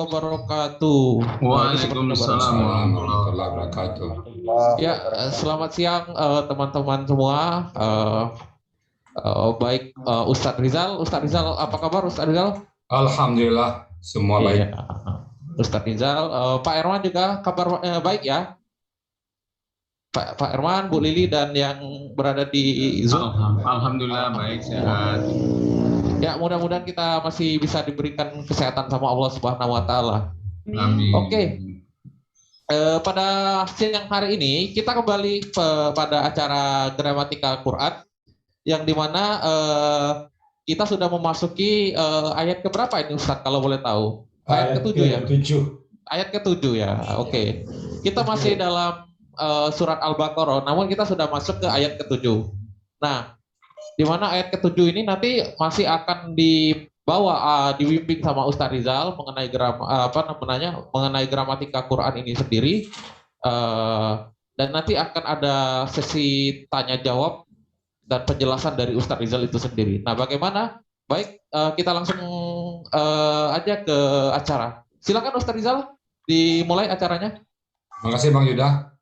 wabarakatuh. Waalaikumsalam warahmatullahi wabarakatuh. Ya, selamat siang teman-teman semua. Baik Ustadz Rizal. Ustadz Rizal, apa kabar Ustadz Rizal? Alhamdulillah, semua baik. Iya, Ustadz Rizal. Pak Herman juga kabar baik ya? Pak Herman, Bu Lili, dan yang berada di Zoom. Alhamdulillah baik, sehat. Ya, mudah-mudahan kita masih bisa diberikan kesehatan sama Allah Subhanahu wa Ta'ala. Amin. Oke. Pada siang hari ini kita kembali pada acara Gramatika Quran yang dimana kita sudah memasuki ayat keberapa ini Ustadz kalau boleh tahu? Ayat ke-7 ya? Ayat ke-7 ya, oke. Kita masih dalam surat Al-Baqarah, namun kita sudah masuk ke ayat ke-7. Nah, dimana ayat ke-7 ini nanti masih akan dibimbing sama Ustadz Rizal mengenai mengenai gramatika Quran ini sendiri, dan nanti akan ada sesi tanya jawab dan penjelasan dari Ustadz Rizal itu sendiri. Nah, bagaimana? Baik, kita langsung aja ke acara. Silakan Ustadz Rizal, dimulai acaranya. Terima kasih Bang Yuda.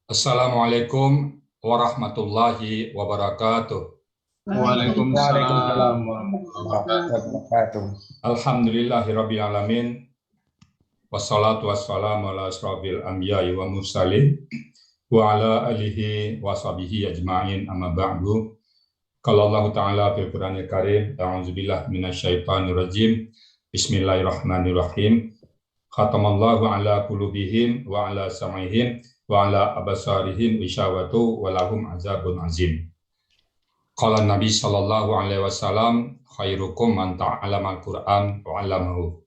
Assalamualaikum warahmatullahi wabarakatuh. Waalaikumsalam warahmatullahi wabarakatuh. Alhamdulillahirabbil alamin. Wassalatu wassalamu ala asrofil anbiya'i wa mursalin wa ala alihi wa sahbihi ajma'in, amma ba'du. Qala Allah Ta'ala fil Qur'anil Karim, a'udzubillahi minasyaitonir rajim. Bismillahirrahmanirrahim. Khatamallahu ala qulubihim wa ala sam'ihim wa ala absarihim ghishawatu wa lahum azabun azim. Qala Nabi sallallahu alaihi wasallam, khairukum man ta'allama al-Qur'an wa 'allamahu.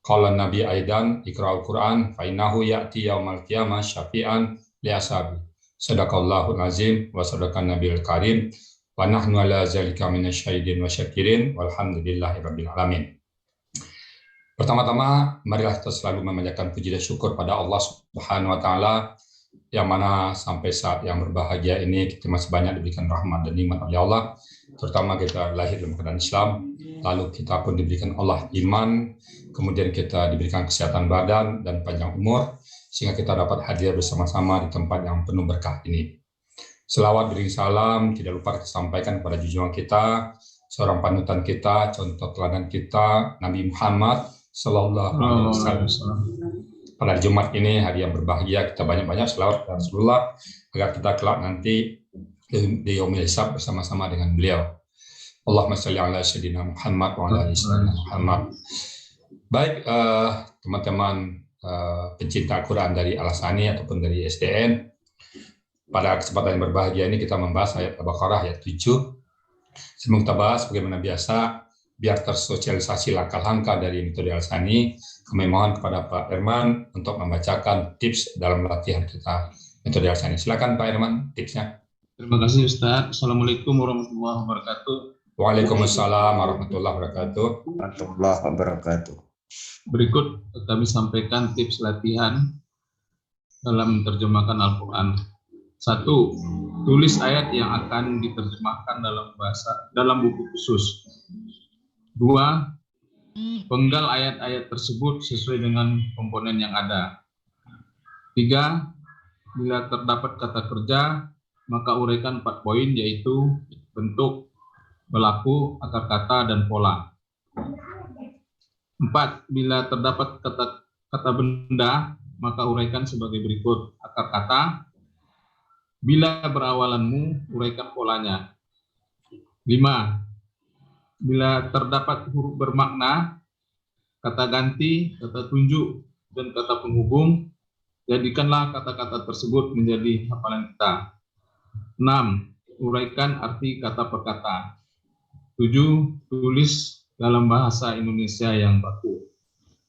Qala Nabi aidan, iqra'ul Qur'an fa innahu ya'ti yaumal qiyamah syafi'an li ashabi. Sadaqallahul azim wa sadaqan nabiyil karim wa nahnu ala zalika minasyahidin wa syakirin walhamdulillahirabbil alamin. Pertama-tama, marilah kita selalu memanjatkan puji dan syukur pada Allah Subhanahu wa Ta'ala, yang mana sampai saat yang berbahagia ini kita masih banyak diberikan rahmat dan nikmat oleh Allah, terutama kita lahir dalam keadaan Islam, lalu kita pun diberikan Allah iman, kemudian kita diberikan kesehatan badan dan panjang umur, sehingga kita dapat hadir bersama-sama di tempat yang penuh berkah ini. Selawat beriring salam tidak lupa kita sampaikan kepada junjungan kita, seorang panutan kita, contoh teladan kita, Nabi Muhammad Sallallahu Alaihi Wasallam. Pada Jumat ini, hari yang berbahagia, kita banyak-banyak selawat kepada Rasulullah agar kita kelak nanti di yaumil hisab bersama-sama dengan beliau. Allahumma shalli ala sayyidina Muhammad wa ala ali sayyidina Muhammad. Baik, teman-teman pencinta Al-Quran dari Al-Asani ataupun dari SDN, pada kesempatan yang berbahagia ini kita membahas ayat Al-Baqarah ayat 7. Sebelum kita bahas, bagaimana biasa, biar tersosialisasi langkah-langkah dari metode Al-Asani, kami mohon kepada Pak Herman untuk membacakan tips dalam latihan kita metode Al-Asani. Silakan Pak Herman, tipsnya. Terima kasih Ustaz. Assalamualaikum warahmatullahi wabarakatuh. Waalaikumsalam warahmatullahi wabarakatuh. Berikut kami sampaikan tips latihan dalam menerjemahkan Al-Quran. 1. Tulis ayat yang akan diterjemahkan dalam buku khusus. 2. Penggal ayat-ayat tersebut sesuai dengan komponen yang ada. 3. Bila terdapat kata kerja, maka uraikan 4 poin, yaitu bentuk, pelaku, akar kata, dan pola. 4. Bila terdapat kata benda, maka uraikan sebagai berikut: akar kata. Bila berawalan mu, uraikan polanya. 5. Bila terdapat huruf bermakna, kata ganti, kata tunjuk, dan kata penghubung, jadikanlah kata-kata tersebut menjadi hafalan kita. 6. Uraikan arti kata per kata. 7. Tulis dalam bahasa Indonesia yang baku.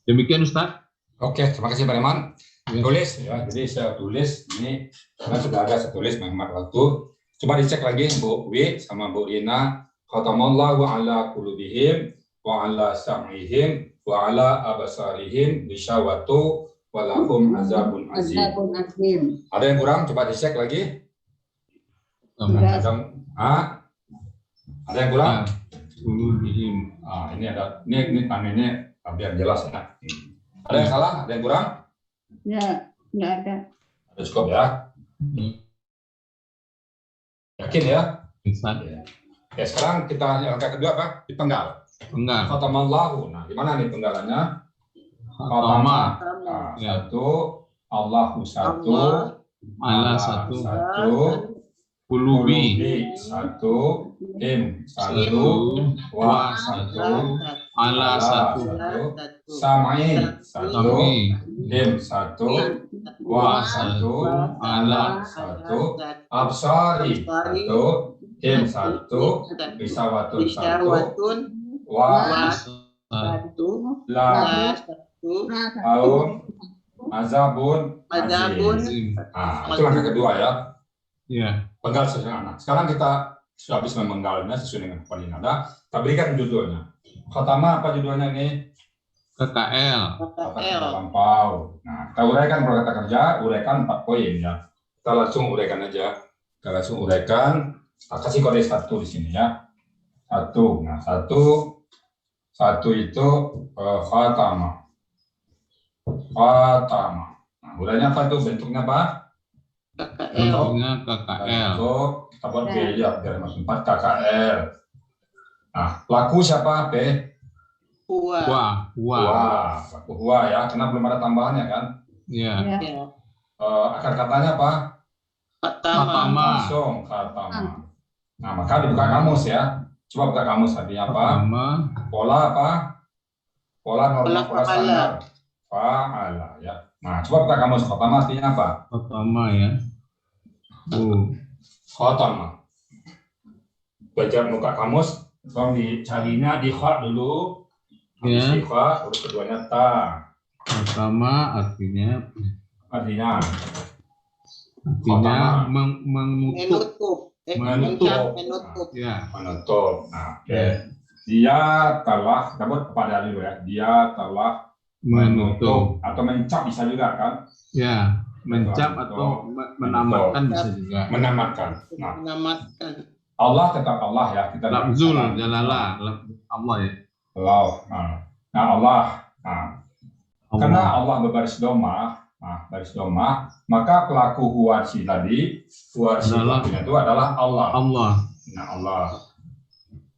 Demikian Ustaz. Oke, terima kasih Pak Herman. Tulis ya, jadi saya tulis ini karena sudah ada saya tulis Muhammad waktu. Coba dicek lagi Bu Wi sama Bu Ina. Khatamallahu ala qulubihim wa ala sam'ihim wa ala absarihim ghishawatu wa lahum azabun azim. Ada yang kurang? Coba dicek lagi. Ada yang kurang? Qulubihim. Ini ada ini tandanya biar jelas ya. Ada yang salah? Ada yang kurang? Ya, nggak ada. Ada cukup ya? Yakin ya? Ustaz. Oke, sekarang kita yang angka kedua apa? Dipenggal. Penggal. Khatamallahu. Nah, gimana nih penggalannya? Khatama. Nah, Ya. satu, Allahu satu, Ala Allah satu. satu, Kulubi. satu, Im satu, Satu. Wa satu, Ala satu. Sam'in satu, Kami. Im satu, Wa satu, Ala satu, Absari satu, Im satu, Bisawatun satu, Wa Satu. La Aun Azabun Azabun. Azim. Nah, itu langkah kedua ya. Ya. Penggal sesuai dengan anak. Sekarang kita sudah habis memenggalnya sesuai dengan apa yang ada. Kita berikan judulnya. Khatama apa judulnya ini? KKL. Kata kerja lampau. Nah, kita uraikan kalau kata kerja, uraikan 4 poin ya. Kita langsung uraikan aja. Kita langsung uraikan. Kita kasih kode 1 di sini ya. 1. Nah, 1 itu khatama. Khatama. Nah, urainya apa itu? Bentuknya apa? Bentuknya KKL. Bentuk, kita buat B ya, biar masuk 4 KKL. Nah, pelaku siapa? B. Wah. Wah, pelaku Hua ya, karena belum ada tambahannya kan. Ya. Akar katanya apa? Khatama. Langsung khatama. Nah, maka dibuka kamus ya. Coba buka kamus artinya apa? Khatama. Pola apa? Pola normal, pola Pola standar. Fa'ala ya. Nah, coba buka kamus. Khatama artinya apa? Khatama ya. Khatama. Belajar buka kamus, tolong dicarinya di kha dulu. Ya. Habis di kha, huruf keduanya ta. Khatama artinya Artinya menutup. Menutup. Ya. menutup. Nah, oke. Dia telah, kita buat kepada dulu ya. Dia telah Menutup. atau mencap bisa juga kan? Ya. Mencap atau menamatkan bisa juga. Menamatkan. Nah, Menamatkan. Allah tetap Allah ya. Kita Lafzul jalalah. Allah ya. Allah. Nah, Allah. Nah, karena Allah. Allah berbaris doma, baris doma, maka pelaku huwarsi tadi, huwarsi itu adalah Allah. Allah. Nah,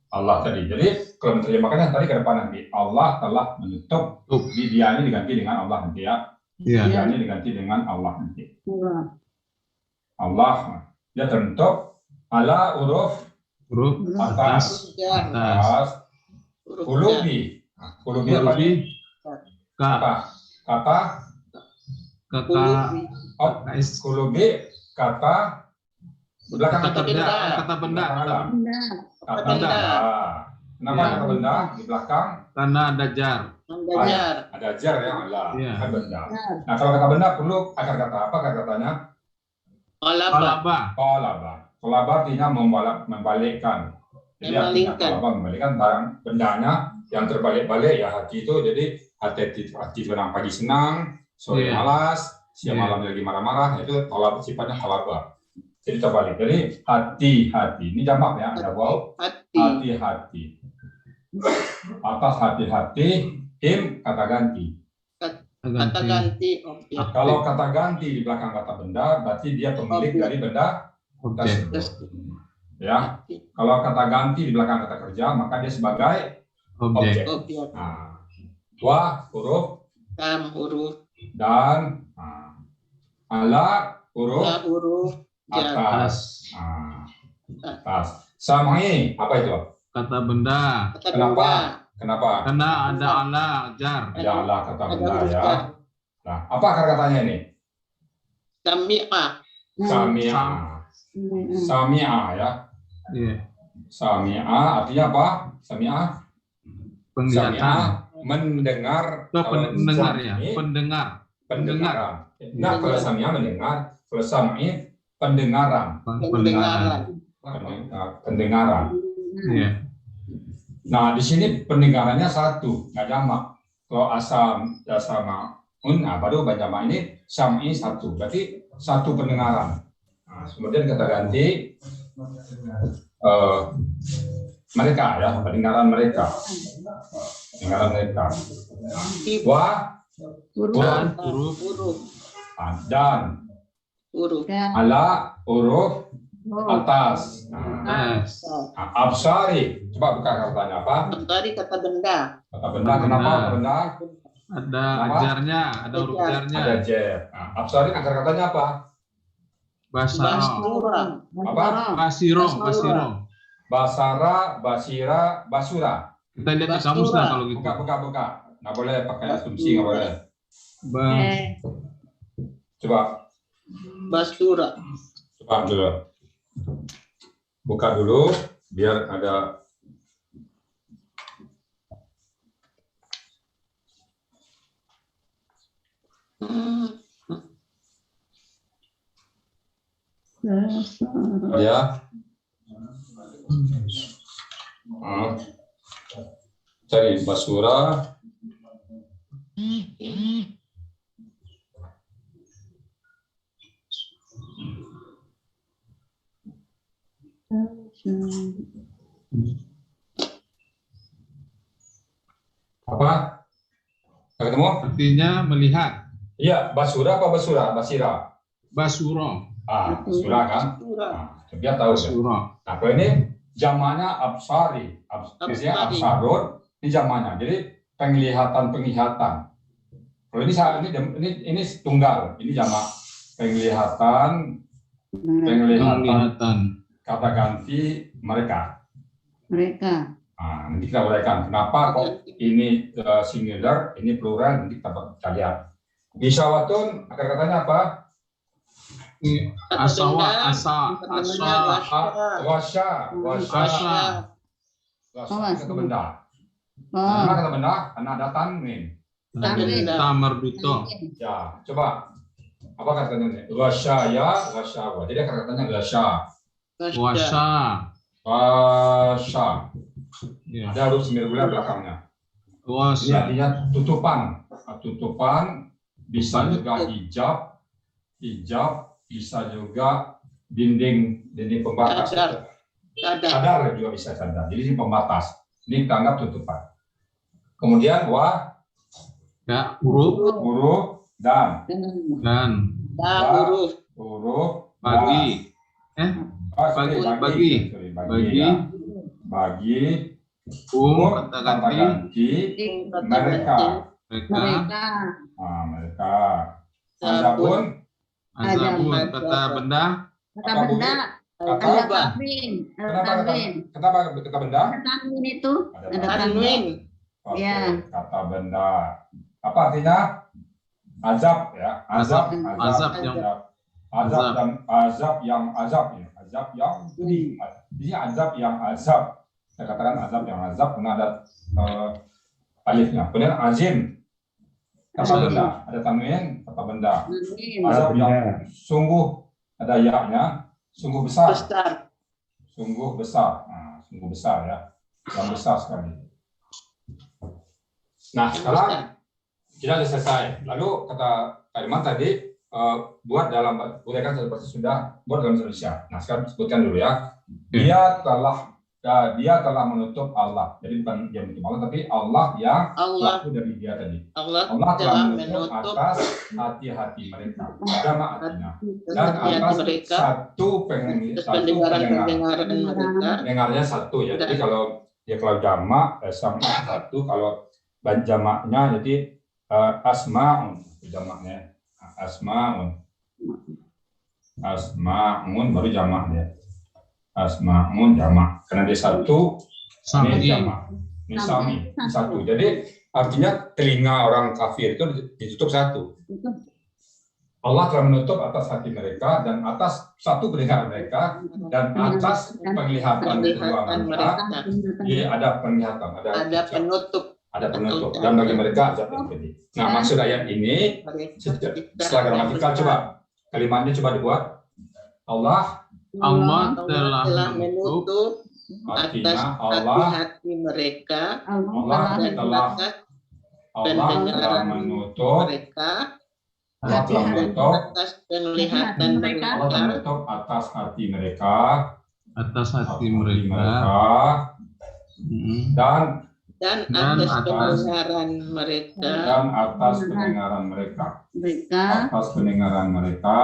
Allah tadi. Jadi kalau menerjemahkannya tadi ke depan nanti Allah telah menutup. Di dia ini diganti dengan Allah nanti ya. Ya. Dia ini diganti dengan Allah nanti. Allah dia tertutup ala huruf Huruf atas. atas. Kulubi. Kulubi apa nih? Kata kulubi kata belakang kata benda. Kata benda. Kenapa kata benda di belakang? Karena ada jar. Ada jar yang Allah. Iya. Kan benda. Nah, kalau kata benda perlu akar kata apa? Akar katanya Qalaba. kolaba artinya membalikkan. Jadi artinya kolaba membalikkan barang bendanya yang terbalik-balik ya hati itu. Jadi hati orang pagi senang, sore malas, siang malam lagi marah-marah, itu kolaba sifatnya kolaba. Jadi terbalik. Jadi hati-hati ini jamak ya, ada waw. Hati-hati. Atas hati-hati, im kata ganti. Kata ganti objek. Kalau kata ganti di belakang kata benda, berarti dia pemilik dari benda Objek. tersebut. Ya, kalau kata ganti di belakang kata kerja, maka dia sebagai Objek. Objek. Nah, wa huruf Kam huruf. dan ala huruf Huruf. atas. Atas. Samai apa itu? Kata benda. Kenapa? Karena ada ala jar. Ada ala kata benda ya. Nah, apa akar katanya ini? Sami'ah. Sami'a ya. Iya. Sami'a artinya apa? Sami'a Penglihatan. mendengar. Pendengar ya. Pendengaran. Nah, kalau Sami'a mendengar, kalau Sami pendengaran. Pendengaran. Iya. Nah, di sini pendengarannya satu, nggak jamak. Kalau baru jamak ini Sami satu, berarti satu pendengaran. Nah, kemudian kata ganti mereka ya, pendengaran mereka. Wa Dan huruf huruf Dan huruf ala huruf atas. S. Absari. Coba buka katanya apa? Absari kata benda. Kata benda. Kenapa kata benda? Ada Apa? ajarnya, ada huruf Ajar. Ada jarnya. jer. Absari akar katanya apa? Basaro. Basura. Apa? Basiro. Basara, basira, basura. Kita lihat di kamus lah kalau gitu. Buka. Nggak boleh pakai asumsi, nggak boleh. Coba Basura. dulu. Buka dulu, biar ada. Ya. Cari basura. Apa? Nggak ketemu? Artinya melihat. Iya, basura apa basura? Basira. Basuro. Basura kan? Basura. Biar tahu. Ya. Basuro. Nah, kalau ini zamannya absari. Biasanya Absari. absarun, ini zamannya. Jadi penglihatan. Kalau ini tunggal, ini jamak. Penglihatan, Penglihatan. kata ganti mereka. Mereka. Nah, nanti kita uraikan kenapa kok ini singular, ini plural, nanti kita lihat. Isyawatun, akar katanya apa? Asawa, Wasya. Kata benda. Karena kata benda, karena ada tanwin. Tamarduto. Ya, coba. Apa katanya? Wasyaya, wasyawa. Jadi akar katanya wasya. Wasa. Wasya. Ya. Ada huruf sembilan belakangnya. Ini Wasa. artinya tutupan. Tutupan bisa juga hijab, bisa juga dinding pembatas. Cadar juga bisa cadar. Jadi ini pembatas. Ini kita anggap tutupan. Kemudian Ya, huruf dan Huruf bagi. Bagi Kata kata ganti ganti mereka. Mereka. Adapun azabun kata benda Kata benda. kata Ada tanwin. kenapa kata benda? Ada tanwin itu. Ada tanwin. Tanwin. Oke, Ya. kata benda. Apa artinya? Azab ya. Azab yang pedih. Ini azab yang azab. Saya katakan azab yang azab karena ada alifnya. Kemudian azim. Kata benda. Ada tanwin, kata benda. Azab yang sungguh, ada ya-nya. Sungguh besar. Sungguh besar. Nah, sungguh besar ya. Yang besar sekali. Nah, sekarang kita sudah selesai. Lalu kata Kariman tadi buat dalam uraikan seperti sudah buat dalam Indonesia. Nah, sekarang sebutkan dulu ya. Dia telah menutup Allah. Jadi bukan dia menutup Allah, tapi Allah yang laku dari dia tadi. Allah telah menutup atas hati-hati mereka. Jama' artinya. Dan atas satu pendengaran pendengarnya satu ya. Jadi kalau jama' sama satu, kalau jamaknya jadi asma'un jamaknya. Asma'un baru jamaknya. Asma'un jamak. Karena dia satu, ini jamak. Ini sami, satu. Jadi artinya telinga orang kafir itu ditutup satu. Allah telah menutup atas hati mereka dan atas satu pendengaran mereka dan atas penglihatan kedua mereka. Jadi ada penglihatan, ada penutup. Dan bagi mereka azab yang pedih. Nah, maksud ayat ini setelah gramatikal, coba kalimatnya coba dibuat. Allah telah menutup atas hati mereka Allah telah menutup mereka atas penglihatan mereka atas hati mereka atas hati mereka dan dan Dan atas atas pendengaran mereka dan atas pendengaran mereka. mereka Atas pendengaran mereka.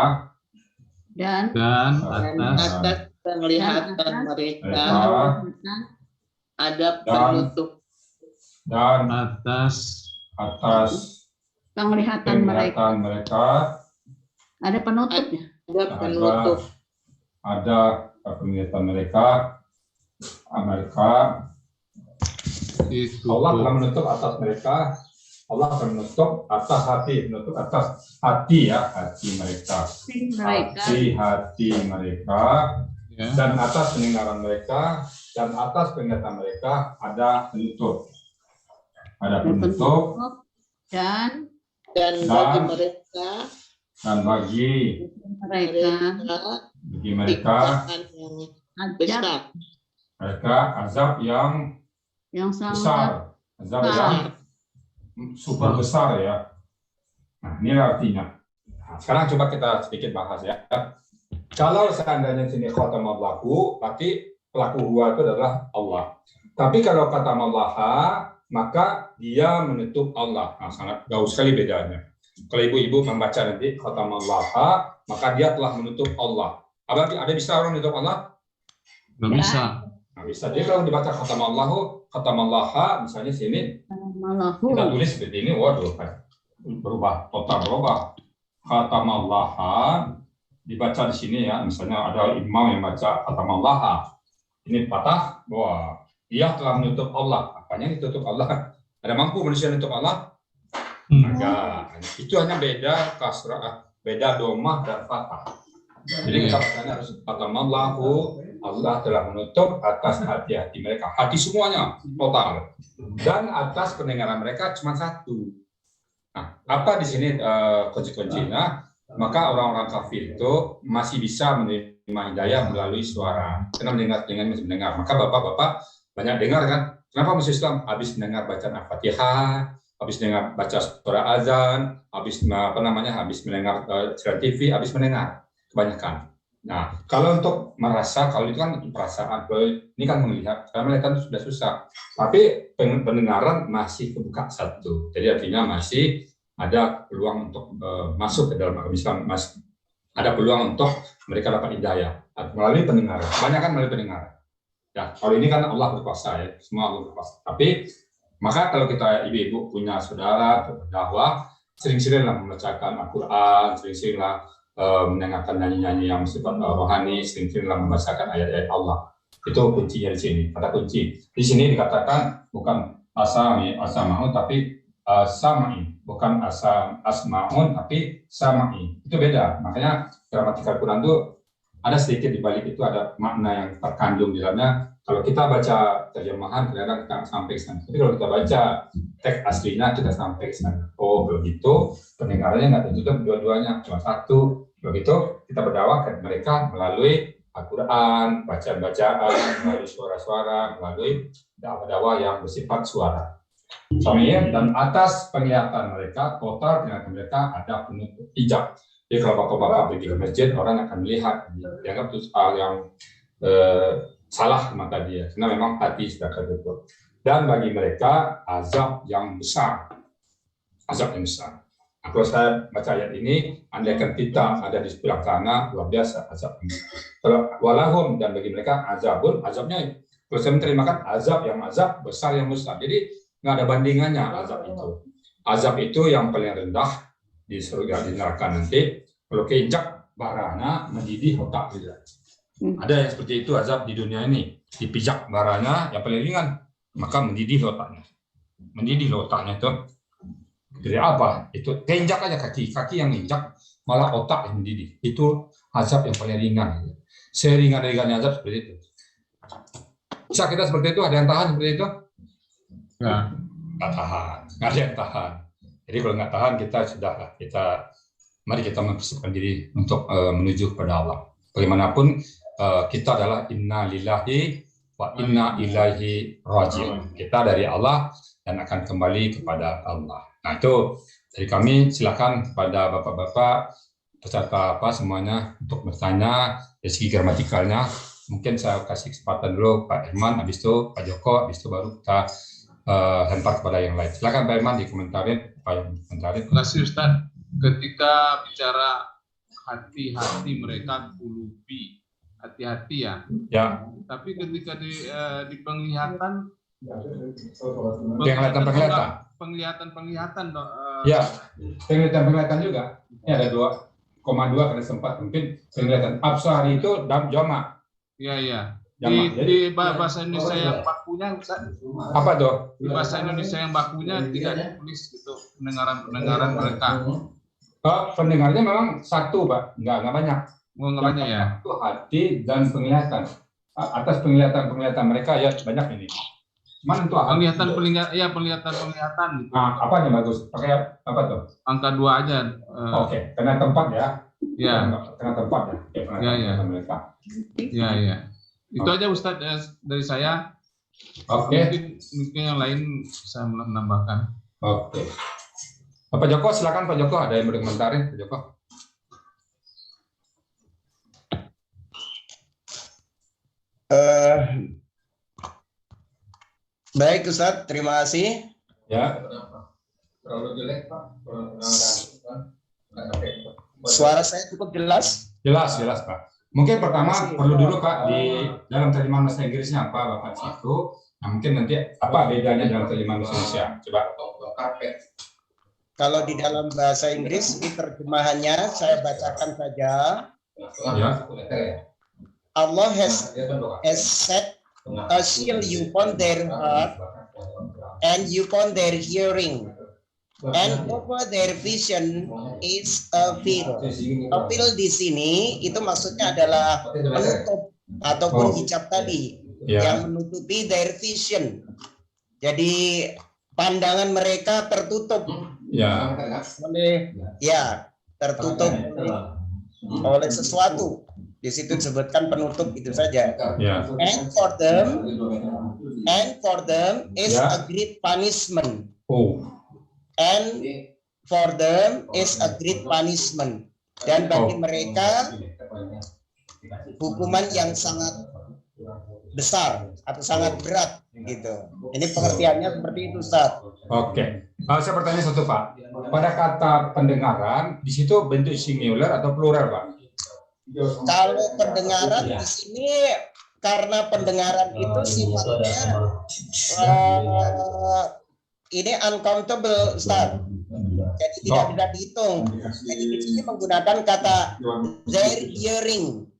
dan dan dan atas atas penglihatan Dan mereka Mereka. ada Dan penutup dan atas atas penglihatan mereka penglihatan mereka ada penutupnya. ada penutup ada penglihatan mereka. itu Allah telah menutup atas mereka. Allah akan menutup atas hati, menutup atas hati ya, hati mereka. Mereka Hati mereka ya. dan atas pendengaran mereka dan atas penglihatan mereka ada penutup. Ada penutup dan dan bagi mereka dan bagi mereka siksa yang azab besar mereka azab yang sangat besar, azab yang super besar ya. Nah, ini artinya. Nah, sekarang coba kita sedikit bahas ya. Kalau seandainya sini khatamallahu, berarti pelaku huwa itu adalah Allah. Tapi kalau kata mallaha, maka dia menutup Allah. Nah, sangat jauh sekali bedanya. Kalau ibu-ibu membaca nanti khatamallahu, maka dia telah menutup Allah. Ada bisa orang menutup Allah? Nggak bisa. Nah, bisa. Jadi kalau dibaca khatamallahu, khatamallahu, misalnya sini malahu kita tulis seperti ini, waduh, berubah, total berubah. Khatamallahu dibaca di sini ya, misalnya ada imam yang baca khatamallahu, ini patah, wah, dia telah menutup Allah. Apanya ditutup Allah? Ada mampu manusia menutup Allah? Enggak. Itu hanya beda kasrah, beda domah dan fathah. Jadi kita bacanya harus khatamallahu, Allah telah menutup atas hati-hati mereka, hati semuanya total, dan atas pendengaran mereka cuma satu. Nah, apa di sini kunci-kuncinya? Maka orang-orang kafir itu masih bisa menerima hidayah melalui suara, karena mendengar dengan masih mendengar. Maka bapak-bapak banyak dengar kan? Kenapa masuk Islam? Habis mendengar bacaan Al-Fatihah, habis mendengar baca surah azan, habis habis mendengar siaran TV, habis mendengar kebanyakan. Nah, kalau untuk merasa, kalau itu kan perasaan, ini kan melihat, karena melihat itu sudah susah. Tapi pendengaran masih kebuka satu. Jadi artinya masih ada peluang untuk masuk ke dalam agama Islam, masih ada peluang untuk mereka dapat hidayah melalui pendengaran. Banyak kan melalui pendengaran. Ya, kalau ini kan Allah berkuasa ya, semua Allah berkuasa. Tapi maka kalau kita ibu-ibu punya saudara berdakwah, sering-seringlah membacakan Al-Quran, sering-seringlah mendengarkan nyanyi-nyanyi yang bersifat rohani, sering-seringlah membacakan ayat-ayat Allah. Itu kuncinya di sini, kata kunci. Di sini dikatakan bukan asma'un tapi sama'i, bukan asma'un tapi sama'i. Itu beda. Makanya gramatikal Quran itu ada sedikit di balik itu ada makna yang terkandung di dalamnya. Kalau kita baca terjemahan ternyata kita sampai ke sana. Tapi kalau kita baca teks aslinya kita sampai ke sana. Oh begitu, pendengarannya nggak tertutup dua-duanya, cuma satu. Begitu kita berdakwah ke mereka melalui Al-Quran, bacaan-bacaan, melalui suara-suara, melalui dakwah-dakwah yang bersifat suara. Dan atas penglihatan mereka, total penglihatan mereka ada penutup hijab. Jadi kalau bapak-bapak pergi ke masjid, orang akan melihat, dianggap itu hal yang salah mata dia, karena memang hati sudah tertutup. Dan bagi mereka azab yang besar, azab yang besar. Nah, kalau saya baca ayat ini, andaikan kita ada di sebelah sana, luar biasa azab ini. Kalau walahum, dan bagi mereka azabun, azabnya kalau saya menterimakan azab besar yang besar. Jadi nggak ada bandingannya azab itu. Azab itu yang paling rendah di surga, di neraka nanti. Kalau keinjak barana mendidih otak juga. Ada yang seperti itu azab di dunia ini, dipijak barana yang paling ringan, maka mendidih otaknya. Mendidih otaknya itu. Dari apa? Itu keinjak aja kaki yang injak, malah otak yang mendidih. Itu azab yang paling ringan. Seringan-ringannya azab seperti itu. Bisa kita seperti itu? Ada yang tahan seperti itu? Nggak tahan. Nggak ada yang tahan. Jadi kalau nggak tahan mari kita mempersiapkan diri untuk menuju kepada Allah. Bagaimanapun kita adalah inna lillahi wa inna ilaihi raji'un. Kita dari Allah dan akan kembali kepada Allah. Nah itu dari kami, silakan kepada bapak-bapak peserta semuanya untuk bertanya dari segi gramatikalnya. Mungkin saya kasih kesempatan dulu Pak Herman, habis itu Pak Joko, habis itu baru kita lempar kepada yang lain. Silakan Pak Iman dikomentarin, Pak yang komentarin. Terima kasih Ustaz. Ketika bicara hati-hati mereka kulubi, hati-hati ya. Ya, Tapi ketika di penglihatan, penglihatan dong. ya, penglihatan juga. Ini ada 2,2 kali sempat, mungkin penglihatan. Absar itu jama. Iya. Jamak. Di bahasa Indonesia yang bakunya, Ustaz, Apa tuh? di bahasa Indonesia yang bakunya tidak ditulis gitu pendengaran mereka. Pendengarnya memang satu, Pak, nggak banyak. Nggak banyak ya. Itu hati dan penglihatan. Atas penglihatan mereka ya banyak ini. Mana itu penglihatan gitu. Nah, apa yang bagus? Pakai apa tuh? Angka 2 aja. Oke, kena tempat ya. Ya. Kena tempat ya. Ya. Mereka. Ya. Itu aja Ustadz dari saya. Oke. Mungkin yang lain bisa menambahkan. Oke. Pak Joko, silakan Pak Joko, ada yang mau komentarin Pak Joko? Baik Ustadz, terima kasih. Ya. Suara saya cukup jelas? Jelas Pak. Mungkin pertama perlu dulu Pak di dalam terjemahan bahasa Inggrisnya apa Bapak situ. Nah, mungkin nanti apa bedanya dalam terjemahan bahasa Indonesia? Coba. Kalau di dalam bahasa Inggris, di terjemahannya saya bacakan saja. Ya. Allah has set a seal upon their heart and upon their hearing, and over their vision is a veil. A veil di sini itu maksudnya adalah penutup ataupun hijab tadi yang menutupi their vision. Jadi pandangan mereka tertutup tertutup oleh sesuatu. Di situ disebutkan penutup, itu saja. And for them is a great punishment. And for them is a great punishment. Dan bagi mereka hukuman yang sangat besar atau sangat berat gitu. Ini pengertiannya seperti itu, Ustaz. Oke. Saya bertanya satu, Pak. Pada kata pendengaran di situ bentuk singular atau plural, Pak? Kalau pendengaran di sini karena pendengaran itu sifatnya ini uncountable, Ustaz. Jadi tidak bisa dihitung. Jadi di sini menggunakan kata their hearing.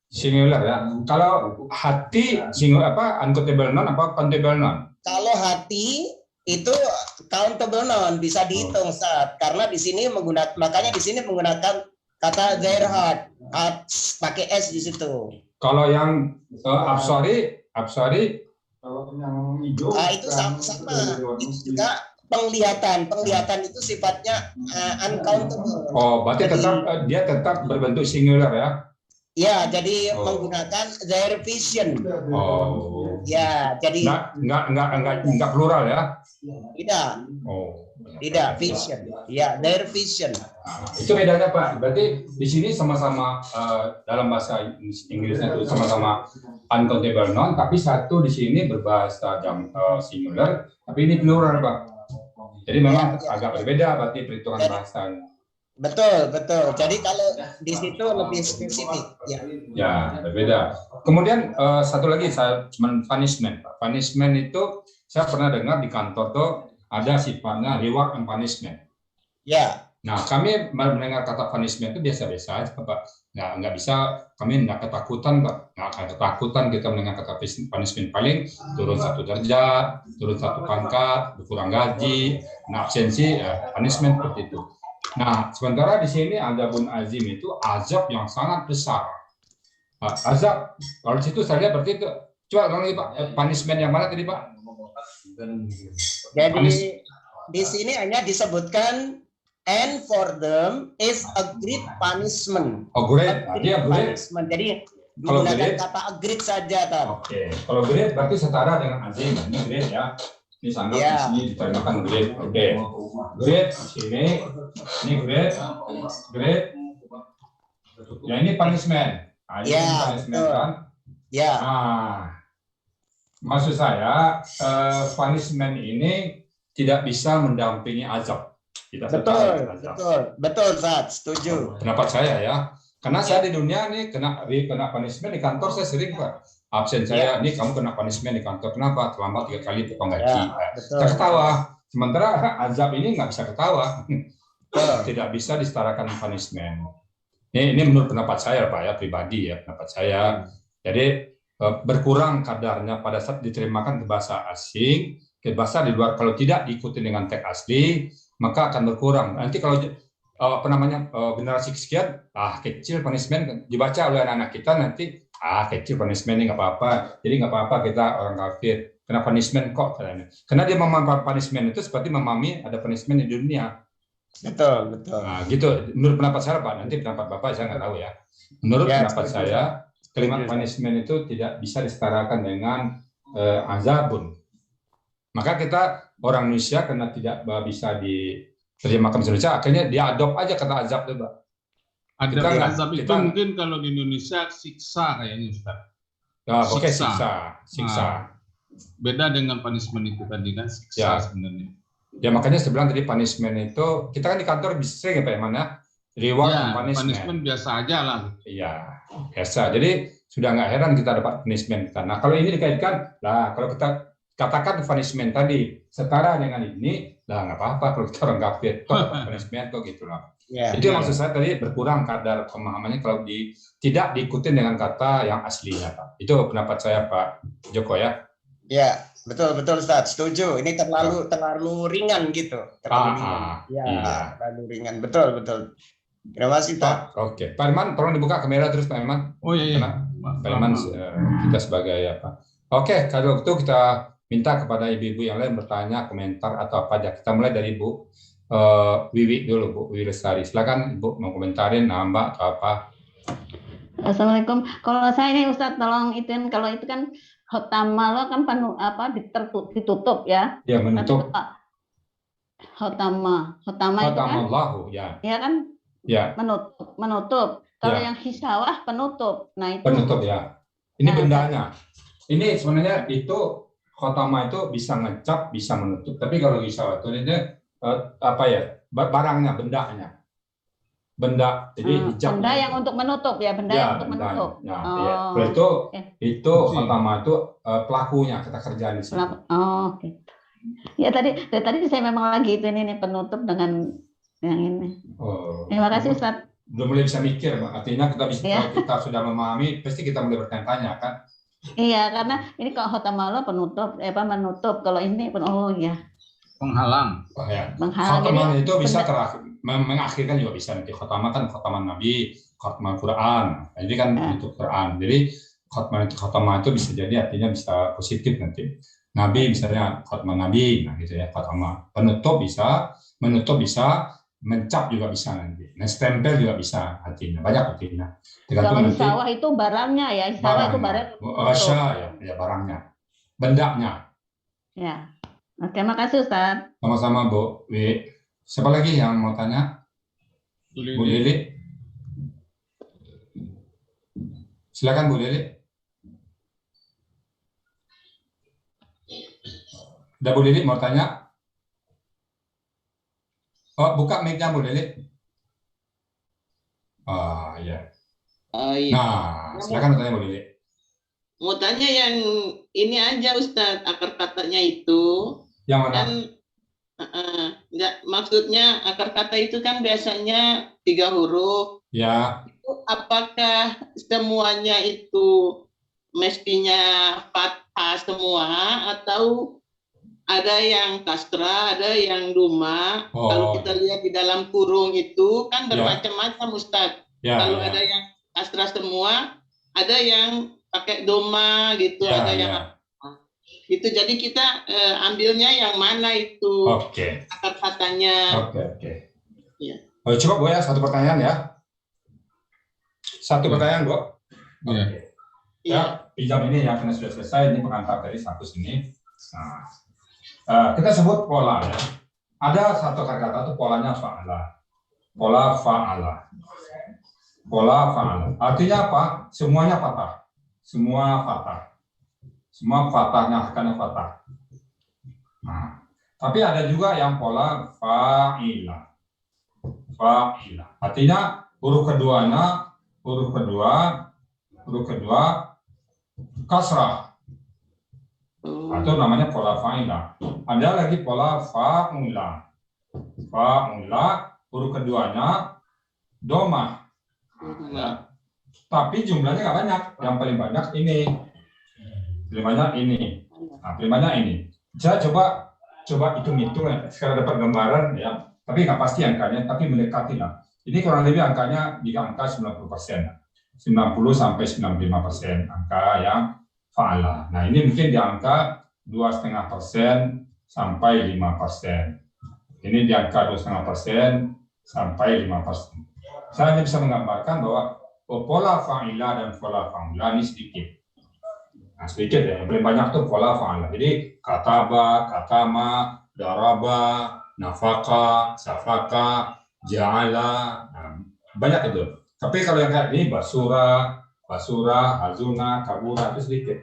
Singular ya. Kalau hati singular apa? Uncountable noun apa countable noun? Kalau hati itu countable noun, bisa dihitung, Ustaz. Karena di sini makanya di sini menggunakan kata their heart pakai s di situ. Kalau yang absari itu sama. Itu juga penglihatan itu sifatnya uncountable. Oh, berarti dia tetap berbentuk singular ya? Ya, jadi menggunakan their vision. Oh. Ya, jadi enggak plural ya? Tidak. Oh. Tidak, vision. Ya, their vision. Itu bedanya, Pak. Berarti di sini sama-sama dalam bahasa Inggrisnya itu sama-sama uncountable noun, tapi satu di sini berbahasa singular, tapi ini plural, Pak. Jadi memang agak berbeda berarti perhitungan bahasanya. Betul. Jadi kalau di situ lebih spesifik, ya. Ya, berbeda. Kemudian satu lagi saya punishment. Punishment itu saya pernah dengar di kantor tuh ada sifatnya reward and punishment. Ya. Nah, kami mendengar kata punishment itu biasa-biasa aja, Pak. Nah, nggak bisa, kami nggak ketakutan, Pak. Nggak ketakutan kita mendengar kata punishment, paling turun 1 derajat, turun 1 pangkat, berkurang gaji, absensi, punishment seperti itu. Nah, sementara di sini azabun azim itu azab yang sangat besar. Azab, kalau di situ saya lihat berarti itu. Coba lagi Pak, punishment yang mana tadi Pak? Jadi di sini hanya disebutkan and for them is a great punishment. Oh, great. Dia great. Punishment. Jadi menggunakan kata a great saja kan. Oke. Kalau great berarti setara dengan azim. Ini great ya. Ini sangat di sini diterjemahkan great. Oke. Great sini. Ini great. Ya ini punishment. Ini punishment kan? Ya. Nah, Maksud saya, punishment ini tidak bisa mendampingi azab. Tidak setara dengan azab. Betul, Ustaz. Setuju. Pendapat saya ya. Karena saya di dunia nih kena punishment di kantor, saya sering Pak. Absen saya, nih kamu kena punishment di kantor. Kenapa? Terlambat 3 kali potong gaji. Saya ketawa. Sementara azab ini nggak bisa ketawa. Tidak bisa disetarakan punishment. Ini menurut pendapat saya Pak ya, pribadi ya, pendapat saya. Jadi berkurang kadarnya pada saat diterimakan ke bahasa asing, ke bahasa di luar. Kalau tidak diikuti dengan teks asli, maka akan berkurang. Nanti kalau generasi sekian, kecil punishment dibaca oleh anak-anak kita nanti, kecil punishment ini nggak apa-apa. Jadi nggak apa-apa kita orang kafir. Kena punishment kok katanya. Karena dia memahami punishment itu seperti memahami ada punishment di dunia. Betul. Nah, gitu. Menurut pendapat saya Pak, nanti pendapat Bapak saya nggak tahu ya. Menurut pendapat saya, kalimat punishment itu tidak bisa disetarakan dengan azabun. Maka kita orang Indonesia karena tidak bisa diterjemahkan bahasa Indonesia, akhirnya dia adopt aja kata azab itu Pak. Azab itu mungkin kalau di Indonesia siksa kayaknya Ustaz. Oke, siksa. Beda dengan punishment itu tadi kan, siksa sebenarnya. Ya makanya saya bilang tadi punishment itu, kita kan di kantor bisa sering ya Pak, mana reward punishment biasa aja lah. Iya, biasa. Jadi sudah nggak heran kita dapat punishment. Nah kalau ini dikaitkan, kalau kita katakan punishment tadi setara dengan ini, nggak apa-apa kalau kita orang kafir kok dapat punishment kok gitu lah. Itu yang maksud saya tadi, berkurang kadar pemahamannya kalau tidak diikuti dengan kata yang aslinya Pak. Itu pendapat saya Pak Joko ya. Ya, betul Ustaz. Setuju. Ini terlalu ringan gitu. Terlalu ringan. Betul. Terima kasih Pak. Oke, Pak Iman, tolong dibuka kamera terus Pak Iman. Oh iya. Pak Iman, kita sebagai apa? Oke, kalau itu kita minta kepada ibu-ibu yang lain bertanya, komentar atau apa aja. Kita mulai dari Bu Wiwi dulu, Bu Wiwi Lestari. Silakan Ibu mau komentarin, Mbak atau apa? Assalamualaikum. Kalau saya ini Ustadz tolong ituin, kalau itu kan khotama lo kan ditutup ya. Ya, menutup. Khotama itu kan. Allahu ya. Ya kan? Ya. Menutup. Kalau yang hisawah penutup. Nah, itu penutup ya. Ini bendanya. Ini sebenarnya itu khotama itu bisa ngecap, bisa menutup. Tapi kalau hisawah itu ini barangnya, bendanya. Benda, jadi hijab. Benda yang untuk menutup ya, yang untuk menutup. Itu khotama itu pelakunya, kita kerjaan di sini. Oke. Ya tadi saya memang lagi itu ini penutup dengan yang ini. Terima kasih Ustaz. Belum mulai bisa mikir, artinya kita sudah memahami, pasti kita mulai bertanya-tanya kan. Iya, karena ini kalau khotama lo menutup, kalau ini penghalang. Khotama itu bisa mengakhirkan juga bisa. Nanti khotama kan khotaman Nabi, khotaman Quran. Jadi kan itu Quran. Jadi khotama itu bisa jadi artinya bisa positif nanti. Nabi misalnya khotaman Nabi, nah gitu ya khotama. Penutup bisa, menutup bisa, mencap juga bisa nanti. Nah, stempel juga bisa artinya, banyak artinya. Kalau hisawah itu barangnya ya, hisawah itu barang. Ya barangnya, bendanya. Ya. Terima kasih Ustaz. Sama-sama Bu. Siapa lagi yang mau tanya? Bu Lili. Silakan Bu Lili. Ada Bu Lili mau tanya? Buka mic-nya Bu Lili. Ya. Iya. Nah, silakan tanya Bu Lili. Mau tanya yang ini aja Ustadz, akar katanya itu. Yang mana? Maksudnya akar kata itu kan biasanya 3 huruf. Ya. Itu apakah semuanya itu mestinya fathah semua atau ada yang kasra, ada yang duma? Kalau kita lihat di dalam kurung itu kan bermacam-macam Ustadz. Kalau ada yang kasra semua, ada yang pakai doma gitu, ada yang itu. Jadi kita ambilnya yang mana itu akar katanya. Oke. Ya. Coba Bu ya, satu pertanyaan ya. Satu pertanyaan Bu. Ya, pinjam ini ya, karena sudah selesai. Ini pengantar dari satu sini. Nah, kita sebut pola ya. Ada satu kata itu polanya fa'ala. Pola fa'ala. Pola fa'ala. Artinya apa? Semuanya fathah. Semua fathah. Semua fathahnya akan fathah. Nah, tapi ada juga yang pola fa'ilah. Fa'ilah. Artinya huruf kedua kasrah. Atau namanya pola fa'ilah. Ada lagi pola fa'ulah. Fa'ulah, huruf keduanya domah. Ya. Tapi jumlahnya nggak banyak. Yang paling banyak ini. Paling banyak ini. Saya coba hitung-hitung ya. Sekarang dapat gambaran ya. Tapi nggak pasti angkanya, tapi mendekati lah. Ini kurang lebih angkanya di angka 90%. 90 sampai 95% angka yang fa'ala. Nah, ini mungkin di angka 2,5% sampai 5%. Ini di angka 2,5% sampai 5%. Saya hanya bisa menggambarkan bahwa pola fa'ila dan pola fa'ula ini sedikit. Nah, sedikit ya. Yang paling banyak tuh pola fa'ala. Jadi kataba, katama, daraba, nafaka, safaka, ja'ala, nah, banyak itu. Tapi kalau yang kayak ini basura, hazuna, kabura itu sedikit.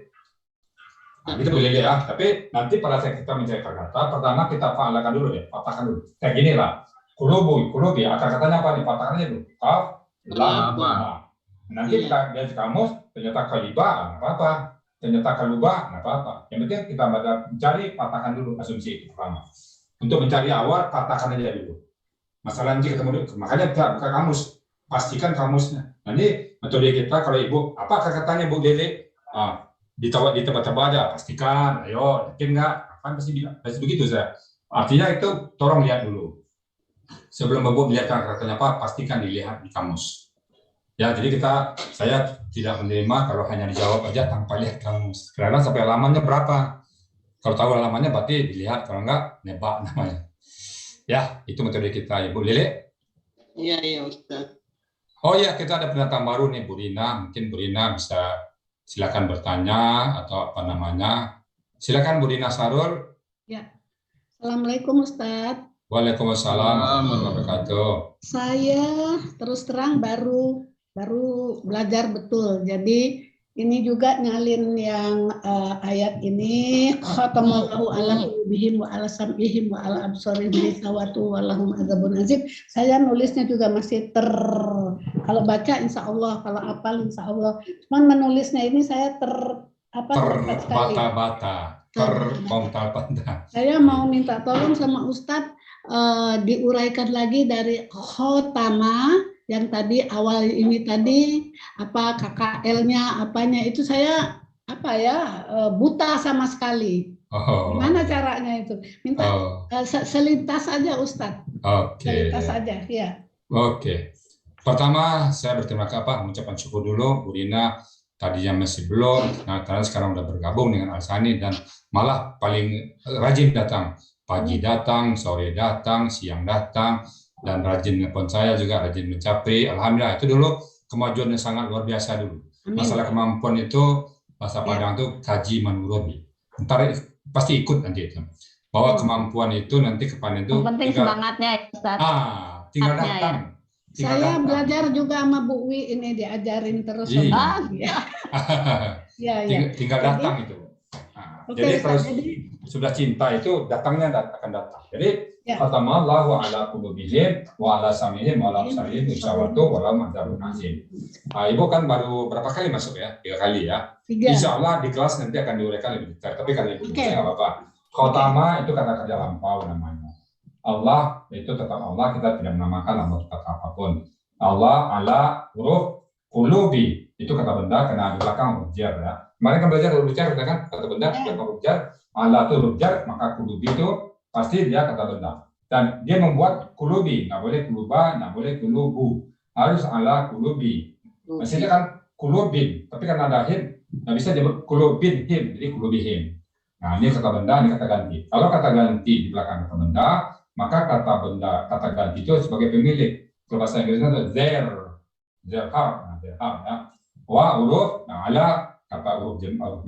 Nah, itu boleh ya. Tapi nanti pada saat kita mencari kata, pertama kita fa'alakan dulu ya, patahkan dulu. Kayak gini lah. Kulubi, akar katanya apa nih? Patahkannya dulu. Kaf, lam, ba. Nanti kita lihat kamus, ternyata kaliba, nggak apa-apa. Ternyata kaluba, nggak apa-apa. Yang penting kita mencari, patahkan dulu asumsi itu pertama. Untuk mencari awal, patahkan aja dulu. Masalah nanti ketemu, makanya kita buka kamus, pastikan kamusnya. Nanti metode kita kalau ibu, apa katanya Bu Dele? Ditebak-tebak aja, pastikan, ayo, yakin nggak? Kan pasti bilang, pasti begitu saya. Artinya itu, tolong lihat dulu. Sebelum Ibu melihat katanya apa, pastikan dilihat di kamus. Ya, jadi saya tidak menerima kalau hanya dijawab aja tanpa lihat kamus. Karena sampai halamannya berapa? Kalau tahu halamannya berarti dilihat, kalau enggak, nebak namanya. Ya, itu metode kita, Ibu Lele. Iya, Ustaz. Oh iya, kita ada pendatang baru nih, Bu Rina. Mungkin Bu Rina bisa silakan bertanya atau apa namanya. Silakan Bu Rina Sarul. Ya. Assalamualaikum Ustaz. Waalaikumsalam warahmatullahi wabarakatuh. Saya terus terang baru belajar betul. Jadi ini juga nyalin yang ayat ini khatamallahu ala qulubihim wa ala sam'ihim wa ala absarihim ghishawatu wa lahum adzabun azim. Saya nulisnya juga masih kalau baca insya Allah, kalau hafal insya Allah. Cuman menulisnya ini saya terbata-bata, terkontal-kontal. Saya mau minta tolong sama Ustadz diuraikan lagi dari khotama yang tadi awal ini tadi apa KKL-nya apanya itu saya buta sama sekali. Gimana caranya itu? Minta selintas aja Ustadz. Selintas aja ya. Oke. Pertama saya berterima kasih mengucapkan syukur dulu Bu Rina, tadinya masih belum, karena sekarang udah bergabung dengan Al-Sani dan malah paling rajin datang. Pagi datang, sore datang, siang datang, dan rajin nelpon saya juga, rajin mencapri. Alhamdulillah, itu dulu kemajuan yang sangat luar biasa dulu. Masalah kemampuan itu, bahasa Padang itu kaji manurobi. Ntar pasti ikut nanti itu. Bahwa kemampuan itu nanti kepada itu. Yang penting semangatnya, Ustaz. Tinggal datang. Ya. Saya belajar juga sama Bu Wi ini diajarin terus. Tinggal datang itu. Jadi kalau sudah cinta itu datangnya akan datang. Jadi khatamallahu ala qulubihim wa ala sam'ihim wa ala absarihim ghishawatu wa lahum adzabun azim. Ibu kan baru berapa kali masuk ya? 3 kali ya. Insya Allah di kelas nanti akan diuraikan lebih detail. Tapi kalau ibu nggak apa-apa. Khatama itu kata kerja lampau namanya. Allah itu tetap Allah, kita tidak menamakan nama kata apapun. Allah ala huruf qulubi itu kata benda karena di belakang huruf jar ya. Kemarin kan belajar huruf jar kan kata benda belakang huruf jar. Allah itu huruf jar, maka qulubi itu pasti dia kata benda. Dan dia membuat qulubi, nggak boleh quluba, nggak boleh qulubu. Harus ala qulubi. Maksudnya kan qulubin, tapi karena ada him, nggak bisa disebut qulubin him, jadi qulubihim. Nah, ini kata benda, ini kata ganti. Kalau kata ganti di belakang kata benda, maka kata ganti itu sebagai pemilik. Kalau bahasa Inggrisnya itu their ya. Wa huruf, ala kata huruf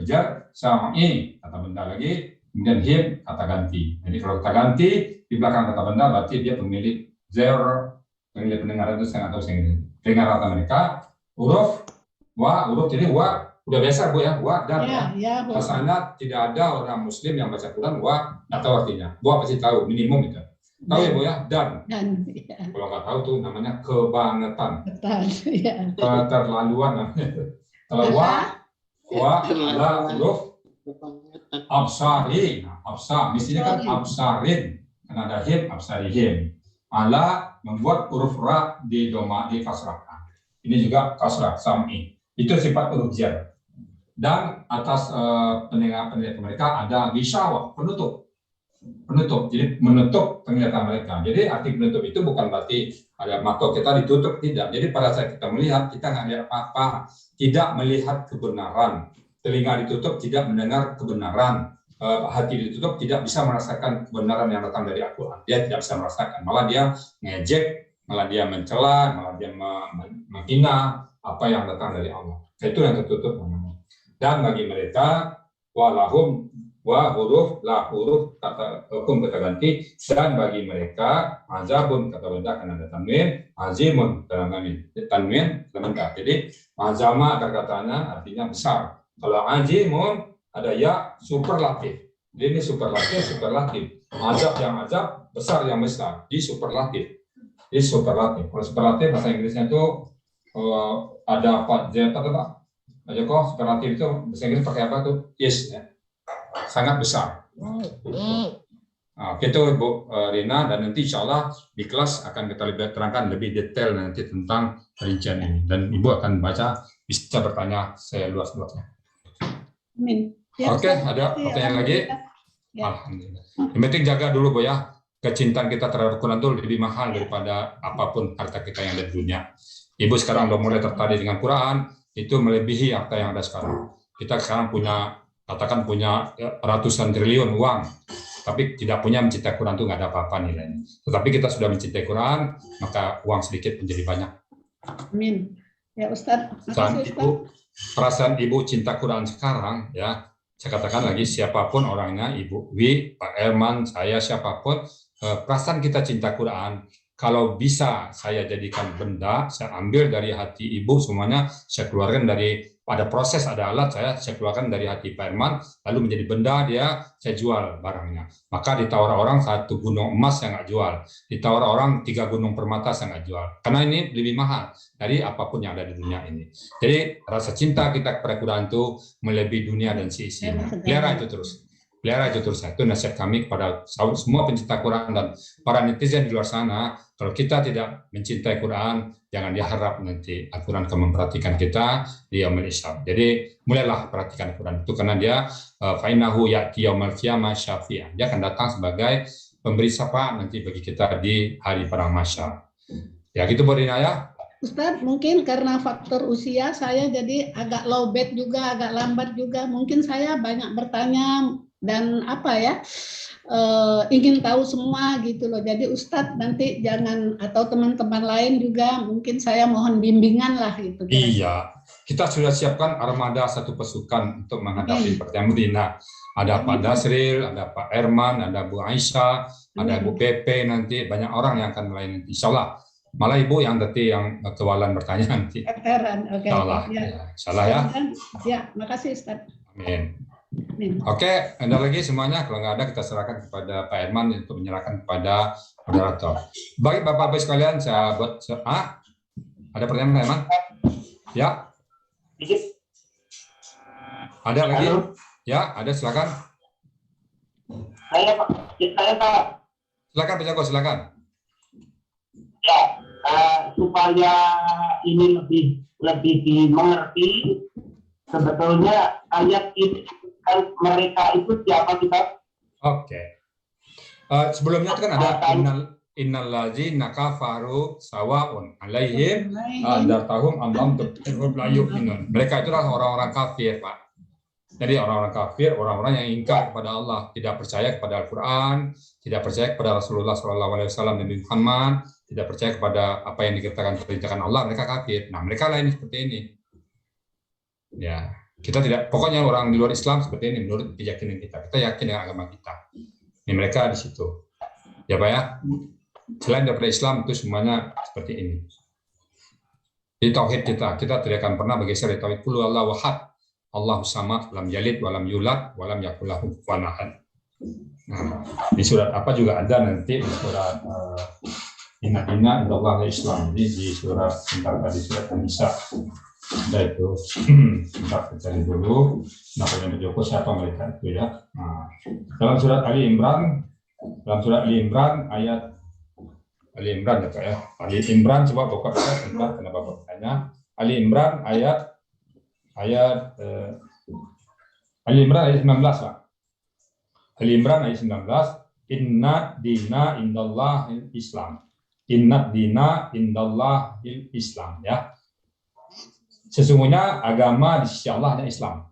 jar, sam'i kata benda lagi, kemudian him kata ganti. Jadi kalau kata ganti di belakang kata benda berarti dia pemilik their, pemilik pendengaran itu saya nggak tahu pendengar rata mereka. Huruf wa huruf, jadi wa Udah biasa Bu ya, wa dan Ya, ya, Bu. asalnya tidak ada orang Muslim yang baca Quran wa nggak tahu artinya. Bu pasti tahu minimum itu. Tahu ya Bu ya, dan Dan, ya, kalau nggak tahu tuh namanya kebangetan, betul. Ya. keterlaluan namanya. Kalau wa adalah huruf absari, absar, di sini kan absarin, karena ada him, absarihim. Ala membuat huruf ra di doma di kasrahkan. Ini juga kasrah sami. Itu sifat huruf jar. Dan atas pendengar mereka ada wisawah, penutup. Jadi menutup penglihatan mereka. Jadi arti penutup itu bukan berarti ada mata kita ditutup, tidak. Jadi pada saat kita melihat, kita nggak lihat apa-apa, tidak melihat kebenaran. Telinga ditutup, tidak mendengar kebenaran. Hati ditutup, tidak bisa merasakan kebenaran yang datang dari Al-Quran. Dia tidak bisa merasakan. Malah dia ngejek, malah dia mencela, malah dia menghina apa yang datang dari Allah. Itu yang tertutup namanya. Dan bagi mereka, walahum wa huruf la huruf kata hukum kata ganti, dan bagi mereka azabun kata benda karena ada tanwin, azimun tanwin lengkap. Jadi azama katanya artinya besar. Kalau azimun ada ya superlatif. Jadi ini superlatif. Azab yang azab, besar yang besar. Di superlatif. Kalau superlatif bahasa Inggrisnya itu ada apa? Zeta Pak? Pak Joko, superlatif itu bahasa Inggris pakai apa tuh? Is ya. Sangat besar. Nah, itu Bu Rina, dan nanti insya Allah di kelas akan kita lebih terangkan lebih detail nanti tentang rincian ini. Dan Ibu akan baca, bisa bertanya saya luas-luasnya. Amin. Ya, Oke, ada pertanyaan lagi? Ya. Alhamdulillah. Yang penting jaga dulu Bu ya. Kecintaan kita terhadap Quran itu lebih mahal daripada apapun harta kita yang ada di dunia. Ibu sekarang udah mulai tertarik dengan Quran, itu melebihi harta yang ada sekarang. Kita sekarang katakan punya ratusan triliun uang, tapi tidak punya mencintai Quran itu nggak ada apa-apa nilainya. Tetapi kita sudah mencintai Quran, maka uang sedikit menjadi banyak. Amin. Ya Ustadz. Dan Ibu, perasaan Ibu cinta Quran sekarang, ya, saya katakan lagi siapapun orangnya, Ibu Wi, Pak Erman, saya siapapun, perasaan kita cinta Quran. Kalau bisa saya jadikan benda, saya ambil dari hati Ibu semuanya, saya keluarkan dari pada proses ada alat saya keluarkan dari hati Pak Herman, lalu menjadi benda saya jual barangnya. Maka ditawar orang 1 gunung emas saya nggak jual, ditawar orang 3 gunung permata saya nggak jual, karena ini lebih mahal dari apapun yang ada di dunia ini. Jadi rasa cinta kita kepada Quran itu melebihi dunia dan seisinya. Pelihara itu terus. Itu nasihat kami kepada semua pencinta Quran dan para netizen di luar sana. Kalau kita tidak mencintai Quran, jangan diharap nanti Al-Quran akan memperhatikan kita di yaumil hisab. Jadi mulailah perhatikan Quran itu, karena dia fainahu ya'ti yaumil qiyamah syafi'an. Dia akan datang sebagai pemberi syafaat nanti bagi kita di hari padang mahsyar. Ya gitu Bu Rina ya. Ustadz, mungkin karena faktor usia saya jadi agak lowbat juga, agak lambat juga. Mungkin saya banyak bertanya dan ingin tahu semua gitu loh. Jadi Ustadz nanti jangan, atau teman-teman lain juga mungkin saya mohon bimbingan lah gitu. Iya, kita sudah siapkan armada 1 pasukan untuk menghadapi pertanyaan Bu Rina. Ada Pak Dasril, ada Pak Erman, ada Bu Aisyah, ada Bu Pepe, nanti banyak orang yang akan melayani. Insya Allah. Malah Ibu yang kewalan bertanya nanti. Oke. Insya Allah. Insya Allah ya. Ya, makasih Ustadz. Amin. Oke, ada lagi semuanya? Kalau nggak ada, kita serahkan kepada Pak Herman untuk menyerahkan kepada moderator. Baik Bapak-Bapak sekalian, saya buat ada pertanyaan Pak Herman? Ya. Ada lagi? Ya, ada, silakan. Saya Pak. Silakan Pak Joko, silakan. Ya, supaya ini lebih dimengerti, sebetulnya ayat ini kan mereka itu siapa kita? Oke. Sebelumnya itu kan ada innallazina kafaru sawaun alaihim andartahum am lam tunzirhum la yu'minun. Mereka itulah orang-orang kafir, Pak. Jadi orang-orang kafir, orang-orang yang ingkar kepada Allah, tidak percaya kepada Al-Quran, tidak percaya kepada Rasulullah SAW, Nabi Muhammad, tidak percaya kepada apa yang diperintahkan Allah, mereka kafir. Nah, mereka lain seperti ini. Ya, kita tidak, pokoknya orang di luar Islam seperti ini menurut keyakinan kita. Kita yakin dengan agama kita. Ini mereka di situ. Ya, Pak ya. Selain daripada Islam itu semuanya seperti ini. Di tauhid kita tidak akan pernah bergeser dari tauhid kullu Allah wahad. Allahu samad, lam yalid, walam yulad, walam yakul lahu kufuwan ahad. Nah, di surat apa juga ada nanti di surat Inna indallahi Islam. Jadi di surat tadi surat An-Nisa ada itu. Kita cari dulu. Namanya Joko siapa mereka itu ya. Nah, dalam surat Ali Imran ayat Ali Imran ya Pak ya. Ali Imran coba buka sebentar, kenapa bertanya? Ali Imran ayat Ali Imran ayat 19 Pak. Ali Imran ayat 19, inna dina indallahil Islam. Inna dina indallahil Islam ya. Sesungguhnya agama di sisi Allah adalah Islam.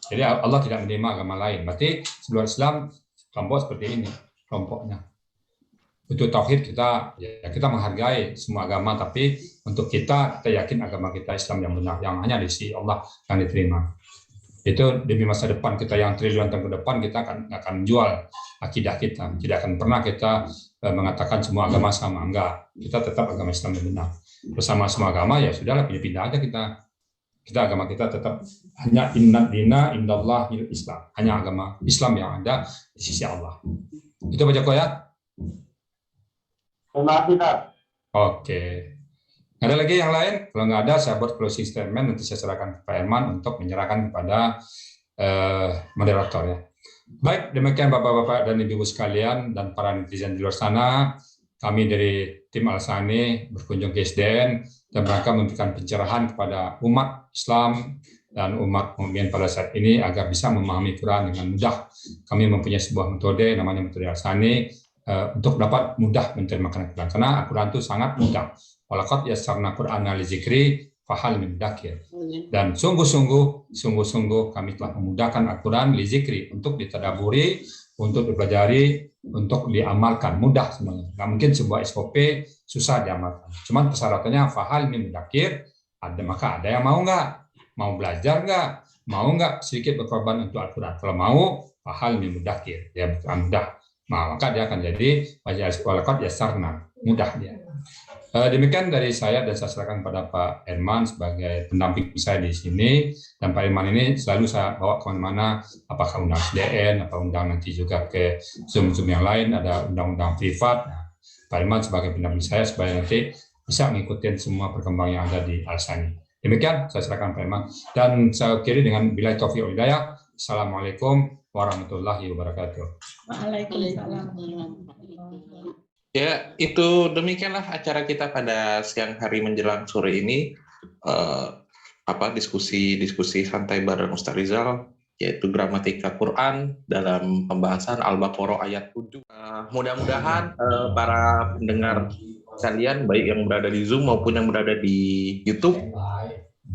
Jadi Allah tidak menerima agama lain. Berarti sebelum Islam kelompok seperti ini kelompoknya. Untuk tauhid kita menghargai semua agama, tapi untuk kita yakin agama kita Islam yang benar, yang hanya di sisi Allah yang diterima. Itu demi masa depan kita yang triliunan tahun ke depan, kita akan jual akidah kita. Tidak akan pernah kita mengatakan semua agama sama, enggak. Kita tetap agama Islam yang benar. Bersama semua agama ya sudahlah, pindah aja kita. Kita agama kita tetap hanya inna dina indallahil Islam. Hanya agama Islam yang ada di sisi Allah. Itu Pak Joko ya. Oke. Ada lagi yang lain? Kalau nggak ada, saya buat closing statement. Nanti saya serahkan ke Pak Herman untuk menyerahkan kepada moderator ya. Baik, demikian Bapak-Bapak dan Ibu sekalian dan para netizen di luar sana. Kami dari tim Al-Sani berkunjung ke SDN dan mereka memberikan pencerahan kepada umat Islam dan umat mukmin pada saat ini agar bisa memahami Quran dengan mudah. Kami mempunyai sebuah metode namanya metode Al-Sani untuk dapat mudah menerjemahkan Al-Quran. Karena Al-Quran itu sangat mudah. Walaqad yassarna Qur'ana lizikri fahal min mudzakir. Dan sungguh-sungguh kami telah memudahkan Al-Quran lizikri untuk ditadaburi, untuk dipelajari, untuk diamalkan. Mudah semuanya. Nggak mungkin sebuah SOP susah diamalkan. Cuman persyaratannya fahal min mudzakir. Maka ada yang mau nggak? Mau belajar nggak? Mau nggak sedikit berkorban untuk Al-Quran? Kalau mau, fahal min mudzakir. Ya mudah. Maka dia akan jadi walaqad yassarna, mudah dia. Demikian dari saya dan saya serahkan kepada Pak Herman sebagai pendamping saya di sini. Dan Pak Herman ini selalu saya bawa kemana-mana, apakah undang SDN, atau undang nanti juga ke Zoom yang lain, ada undang-undang privat. Nah, Pak Herman sebagai pendamping saya supaya nanti bisa mengikuti semua perkembangan yang ada di Al-Sani. Demikian saya serahkan Pak Herman. Dan saya akhiri dengan billahi taufiq wal hidayah. Assalamualaikum warahmatullahi wabarakatuh. Waalaikumsalam. Ya, itu demikianlah acara kita pada siang hari menjelang sore ini. Diskusi santai bareng Ustaz Rizal, yaitu gramatika Quran dalam pembahasan Al-Baqarah ayat 7. Mudah-mudahan para pendengar sekalian, baik yang berada di Zoom maupun yang berada di YouTube,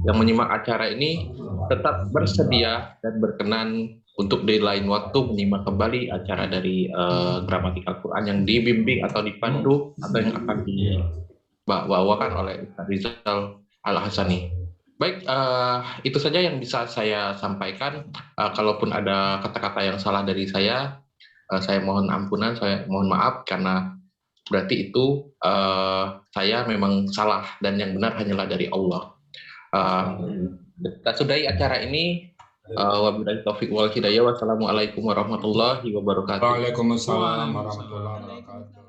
yang menyimak acara ini tetap bersedia dan berkenan untuk di lain waktu menyimak kembali acara dari gramatika Quran yang dibimbing atau dipandu atau yang akan dibawakan oleh Ustaz Rizal Al-Hasani. Baik, itu saja yang bisa saya sampaikan. Kalaupun ada kata-kata yang salah dari saya mohon ampunan, saya mohon maaf, karena berarti itu saya memang salah dan yang benar hanyalah dari Allah. Kita sudahi acara ini. Wabillahi taufiq wal hidayah. Wassalamualaikum warahmatullahi wabarakatuh. Waalaikumsalam warahmatullahi wabarakatuh.